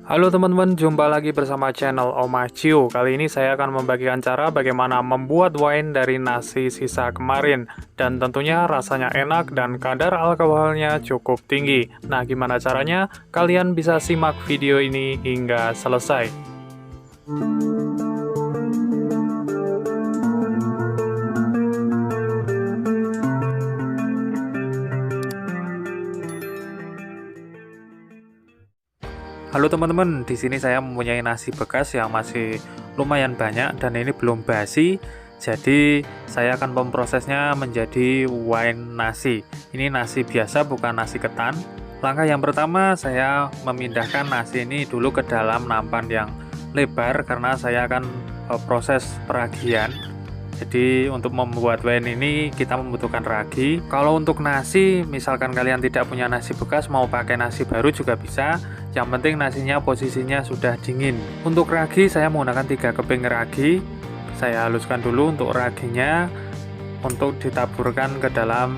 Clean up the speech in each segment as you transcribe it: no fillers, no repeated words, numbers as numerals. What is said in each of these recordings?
Halo teman-teman, jumpa lagi bersama channel Oma Cio. Kali ini saya akan membagikan cara bagaimana membuat wine dari nasi sisa kemarin. Dan tentunya rasanya enak dan kadar alkoholnya cukup tinggi. Nah, gimana caranya? Kalian bisa simak video ini hingga selesai. Halo teman-teman, di sini saya mempunyai nasi bekas yang masih lumayan banyak dan ini belum basi. Jadi saya akan memprosesnya menjadi wine nasi. Ini nasi biasa, bukan nasi ketan. Langkah yang pertama, saya memindahkan nasi ini dulu ke dalam nampan yang lebar karena saya akan proses peragian. Jadi untuk membuat wine ini kita membutuhkan ragi. Kalau untuk nasi, misalkan kalian tidak punya nasi bekas, mau pakai nasi baru juga bisa. Yang penting nasinya posisinya sudah dingin. Untuk ragi saya menggunakan 3 keping ragi. Saya haluskan dulu untuk raginya untuk ditaburkan ke dalam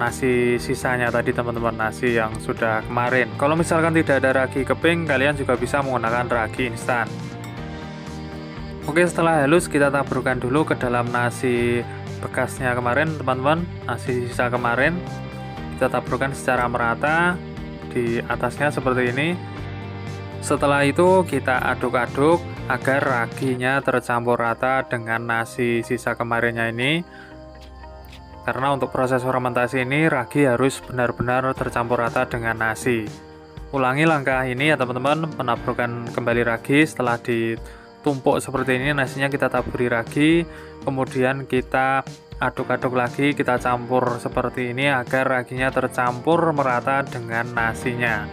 nasi sisanya tadi teman-teman, nasi yang sudah kemarin. Kalau misalkan tidak ada ragi keping, kalian juga bisa menggunakan ragi instan. Oke, setelah halus kita taburkan dulu ke dalam nasi bekasnya kemarin teman-teman, nasi sisa kemarin. Kita taburkan secara merata di atasnya seperti ini. Setelah itu kita aduk-aduk agar raginya tercampur rata dengan nasi sisa kemarinnya ini. Karena untuk proses fermentasi ini ragi harus benar-benar tercampur rata dengan nasi. Ulangi langkah ini ya teman-teman, menaburkan kembali ragi. Setelah ditumpuk seperti ini, nasinya kita taburi ragi, kemudian kita aduk-aduk lagi, kita campur seperti ini agar raginya tercampur merata dengan nasinya.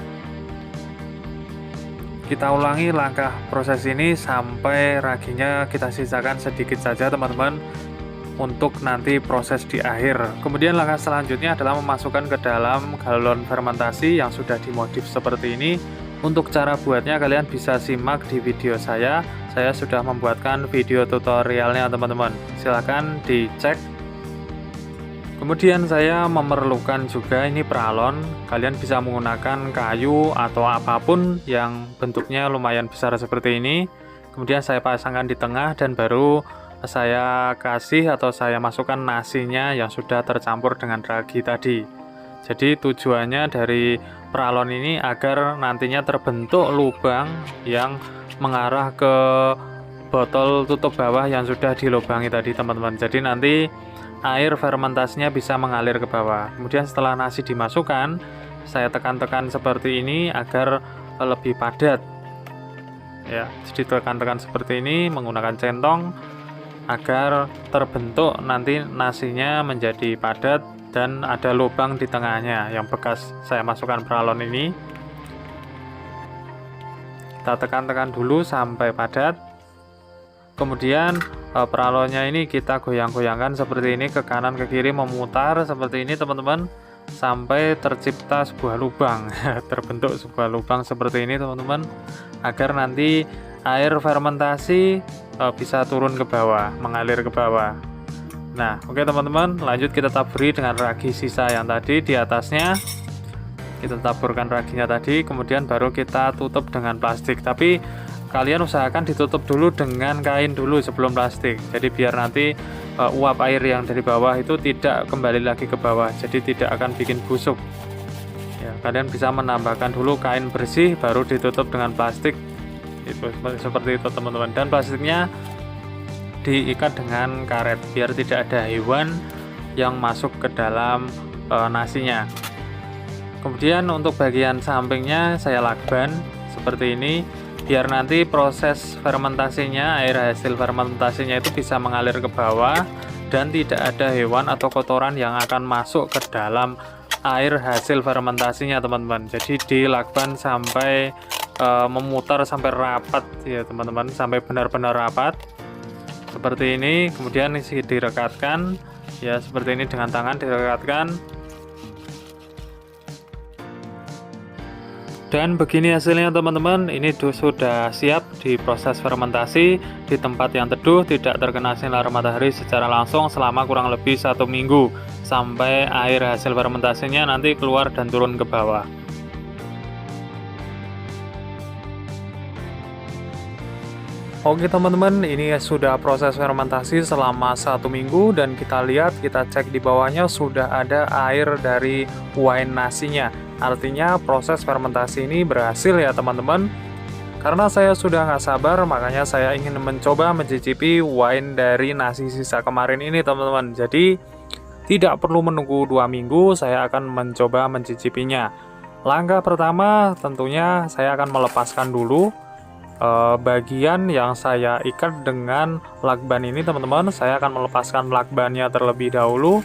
Kita ulangi langkah proses ini sampai raginya kita sisakan sedikit saja teman-teman, untuk nanti proses di akhir. Kemudian langkah selanjutnya adalah memasukkan ke dalam galon fermentasi yang sudah dimodif seperti ini. Untuk cara buatnya kalian bisa simak di video saya sudah membuatkan video tutorialnya teman-teman, silahkan dicek. Kemudian saya memerlukan juga ini peralon. Kalian bisa menggunakan kayu atau apapun yang bentuknya lumayan besar seperti ini. Kemudian saya pasangkan di tengah dan baru saya kasih atau saya masukkan nasinya yang sudah tercampur dengan ragi tadi. Jadi tujuannya dari peralon ini agar nantinya terbentuk lubang yang mengarah ke botol tutup bawah yang sudah dilubangi tadi teman-teman. Jadi nanti air fermentasinya bisa mengalir ke bawah. Kemudian setelah nasi dimasukkan, saya tekan-tekan seperti ini agar lebih padat. Ya, jadi tekan-tekan seperti ini menggunakan centong agar terbentuk nanti nasinya menjadi padat dan ada lubang di tengahnya yang bekas saya masukkan peralon ini. Kita tekan-tekan dulu sampai padat. Kemudian peralonnya ini kita goyang-goyangkan seperti ini ke kanan ke kiri, memutar seperti ini teman-teman sampai tercipta sebuah lubang. Terbentuk sebuah lubang seperti ini teman-teman, agar nanti air fermentasi bisa turun ke bawah, mengalir ke bawah. Nah, oke teman-teman, lanjut kita taburi dengan ragi sisa yang tadi di atasnya. Kita taburkan raginya tadi, kemudian baru kita tutup dengan plastik. Tapi kalian usahakan ditutup dulu dengan kain dulu sebelum plastik. Jadi biar nanti uap air yang dari bawah itu tidak kembali lagi ke bawah, jadi tidak akan bikin busuk. Ya, kalian bisa menambahkan dulu kain bersih, baru ditutup dengan plastik. Itu seperti itu teman-teman. Dan plastiknya diikat dengan karet biar tidak ada hewan yang masuk ke dalam nasinya. Kemudian untuk bagian sampingnya saya lakban seperti ini biar nanti proses fermentasinya, air hasil fermentasinya itu bisa mengalir ke bawah dan tidak ada hewan atau kotoran yang akan masuk ke dalam air hasil fermentasinya teman-teman. Jadi dilakban sampai memutar sampai rapat ya teman-teman, sampai benar-benar rapat seperti ini. Kemudian isi direkatkan ya seperti ini, dengan tangan direkatkan. Dan begini hasilnya teman-teman. Ini sudah siap diproses fermentasi di tempat yang teduh, tidak terkena sinar matahari secara langsung selama kurang lebih 1 minggu, sampai air hasil fermentasinya nanti keluar dan turun ke bawah. Oke teman-teman, ini sudah proses fermentasi selama 1 minggu dan kita lihat, kita cek di bawahnya sudah ada air dari wine nasinya. Artinya proses fermentasi ini berhasil ya teman-teman. Karena saya sudah nggak sabar, makanya saya ingin mencoba mencicipi wine dari nasi sisa kemarin ini teman-teman. Jadi tidak perlu menunggu 2 minggu, saya akan mencoba mencicipinya. Langkah pertama tentunya saya akan melepaskan dulu bagian yang saya ikat dengan lakban ini teman-teman. Saya akan melepaskan lakbannya terlebih dahulu.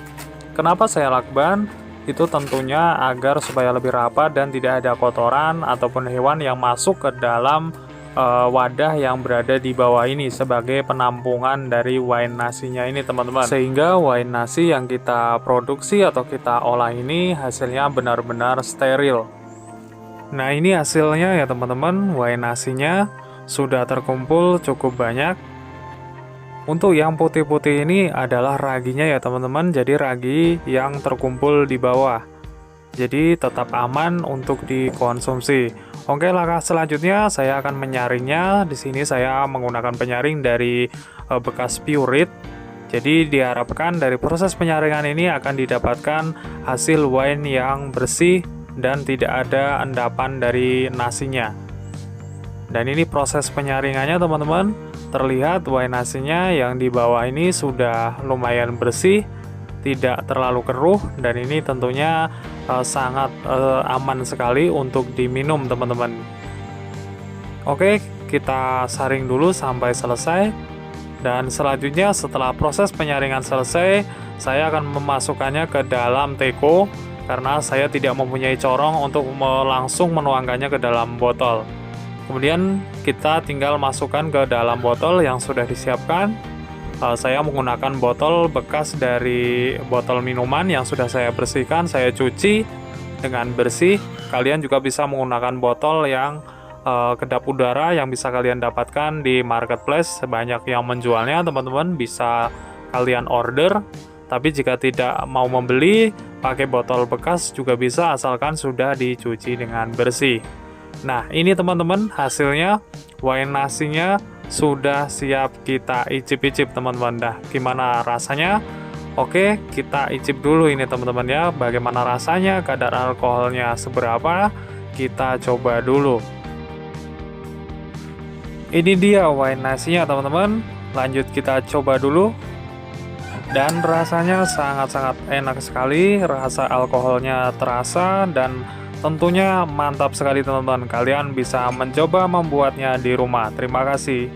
Kenapa saya lakban? Itu tentunya agar supaya lebih rapat dan tidak ada kotoran ataupun hewan yang masuk ke dalam wadah yang berada di bawah ini sebagai penampungan dari wine nasinya ini teman-teman, sehingga wine nasi yang kita produksi atau kita olah ini hasilnya benar-benar steril. Nah, ini hasilnya ya teman-teman. Wine nasinya sudah terkumpul cukup banyak. Untuk yang putih-putih ini adalah raginya ya teman-teman. Jadi ragi yang terkumpul di bawah. Jadi tetap aman untuk dikonsumsi. Oke, langkah selanjutnya saya akan menyaringnya. Di sini saya menggunakan penyaring dari bekas Pureit. Jadi diharapkan dari proses penyaringan ini akan didapatkan hasil wine yang bersih dan tidak ada endapan dari nasinya. Dan ini proses penyaringannya teman-teman. Terlihat wine nasinya yang di bawah ini sudah lumayan bersih, tidak terlalu keruh, dan ini tentunya sangat aman sekali untuk diminum teman-teman. Oke, kita saring dulu sampai selesai. Dan selanjutnya setelah proses penyaringan selesai, saya akan memasukkannya ke dalam teko karena saya tidak mempunyai corong untuk langsung menuangkannya ke dalam botol. Kemudian kita tinggal masukkan ke dalam botol yang sudah disiapkan. Saya menggunakan botol bekas dari botol minuman yang sudah saya bersihkan, saya cuci dengan bersih. Kalian juga bisa menggunakan botol yang kedap udara yang bisa kalian dapatkan di marketplace. Banyak yang menjualnya teman-teman, bisa kalian order. Tapi jika tidak mau membeli, pakai botol bekas juga bisa, asalkan sudah dicuci dengan bersih. Nah, ini teman-teman hasilnya. Wine nasinya sudah siap kita icip-icip teman-teman. Dah, gimana rasanya? Oke, kita icip dulu ini teman-teman ya. Bagaimana rasanya, kadar alkoholnya seberapa? Kita coba dulu. Ini dia wine nasinya teman-teman. Lanjut kita coba dulu. Dan rasanya sangat-sangat enak sekali. Rasa alkoholnya terasa dan tentunya mantap sekali teman-teman. Kalian bisa mencoba membuatnya di rumah. Terima kasih.